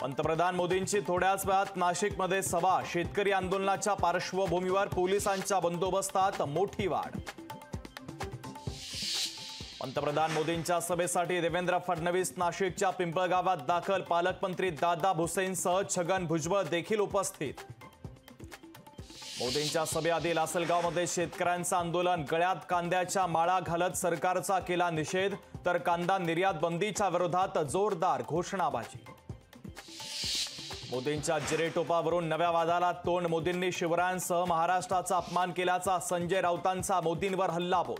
पंतप्रधान मोदींची थोड्याच वेळात नाशिकमध्ये सभा। शेतकरी आंदोलनाच्या पार्श्वभूमीवर पोलिसांच्या बंदोबस्तात मोठी वाढ। पंतप्रधान मोदींच्या सभेसाठी देवेंद्र फडणवीस नाशिकच्या पिंपळगावात दाखल। पालकमंत्री दादा भुसेंसह छगन भुजबळ देखील उपस्थित। मोदींच्या सभेआधी लासलगावमध्ये शेतकऱ्यांचं आंदोलन। गळ्यात कांद्याच्या माळा घालत सरकारचा केला निषेध, तर कांदा निर्यात बंदीच्या विरोधात जोरदार घोषणाबाजी। मोदींच्या जिरेटोपावरून नव्या वादाला तोंड। मोदींनी शिवरायांसह महाराष्ट्राचा अपमान केल्याचा संजय राऊतांचा मोदींवर हल्लाबोल।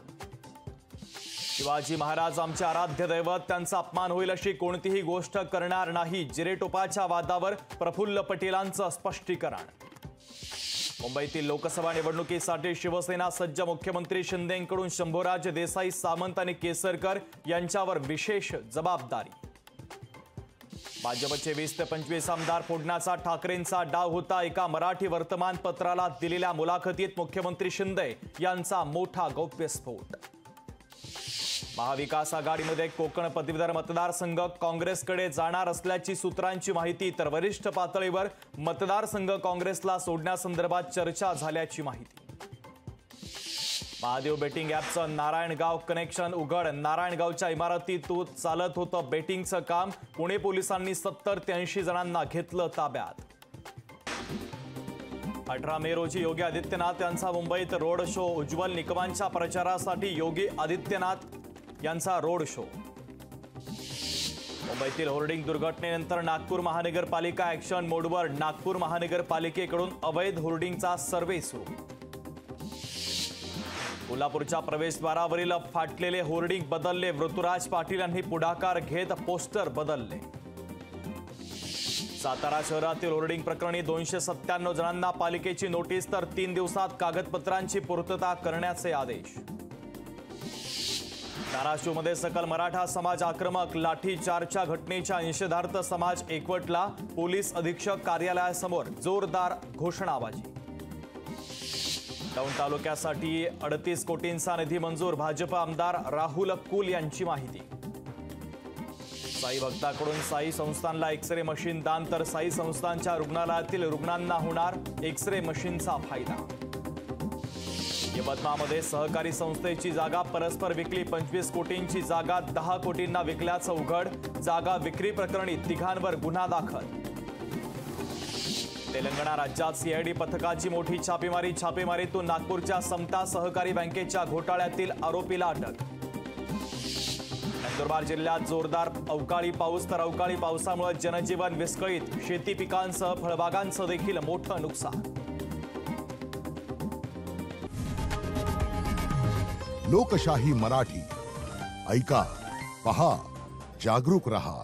शिवाजी महाराज आमचे आराध्य दैवत, त्यांचा अपमान होईल अशी कोणतीही गोष्ट करणार नाही। जिरेटोपाच्या वादावर प्रफुल्ल पटेलांचं स्पष्टीकरण। मुंबईतील लोकसभा निवडणुकीसाठी शिवसेना सज्ज। मुख्यमंत्री शिंदेंकडून शंभूराज देसाई, सामंत आणि केसरकर यांच्यावर विशेष जबाबदारी। भाजपचे 20 ते 25 आमदार फोडण्याचा ठाकरेंचा डाव होता। एका मराठी वर्तमानपत्राला दिलेल्या मुलाखतीत मुख्यमंत्री शिंदे यांचा मोठा गौप्यस्फोट। महाविकास आघाडीमध्ये कोकण पदवीधर मतदारसंघ काँग्रेसकडे जाणार असल्याची सूत्रांची माहिती, तर वरिष्ठ पातळीवर मतदारसंघ काँग्रेसला सोडण्यासंदर्भात चर्चा झाल्याची माहिती। महादेव बेटिंग ॲपचं नारायणगाव कनेक्शन उघड। नारायणगावच्या इमारतीतून चालत होतं बेटिंगचं काम। पुणे पोलिसांनी 70 ते 80 जणांना घेतलं ताब्यात। 18 मे रोजी योगी आदित्यनाथ यांचा मुंबईत रोड शो। उज्ज्वल निकमांच्या प्रचारासाठी योगी आदित्यनाथ यांचा रोड शो। मुंबईतील होर्डिंग दुर्घटनेनंतर नागपूर महानगरपालिका ॲक्शन मोडवर। नागपूर महानगरपालिकेकडून अवैध होर्डिंगचा सर्व्हे सुरू। कोल्हापूरच्या प्रवेशद्वारावरील फाटलेले होर्डिंग बदलले। ऋतुराज पाटील यांनी पुढाकार घेत पोस्टर बदलले। सातारा शहरातील होर्डिंग प्रकरणी 297 जणांना पालिकेची नोटीस, तर 3 दिवसात कागदपत्रांची पूर्तता करण्याचे आदेश। धाराशिवमध्ये सकल मराठा समाज आक्रमक। लाठीचार्जच्या घटनेच्या निषेधार्थ समाज एकवटला। पोलीस अधीक्षक कार्यालयासमोर जोरदार घोषणाबाजी। दौंड तालुक्यासाठी 38 कोटींचा निधी मंजूर। भाजप आमदार राहुल कुल यांची माहिती। साई भक्ताकडून साई संस्थानला एक्सरे मशीन दान, तर साई संस्थानच्या रुग्णालयातील रुग्णांना होणार एक्सरे मशीनचा फायदा। यवतमाळमध्ये सहकारी संस्थेची जागा परस्पर विकली। 25 कोटींची जागा 10 कोटींना विकल्याचं उघड। जागा विक्री प्रकरणी 3 गुन्हा दाखल। तेलंगणा राज्यात सीआयडी पथकाची मोठी छापेमारी। छापेमारीतून नागपूरच्या समता सहकारी बँकेच्या घोटाळ्यातील आरोपीला अटक। नंदुरबार जिल्ह्यात जोरदार अवकाळी पाऊस, तर अवकाळी पावसामुळे जनजीवन विस्कळीत। शेती पिकांसह फळबागांचं देखील मोठं नुकसान। लोकशाही मराठी ऐका, पहा, जागरूक रहा।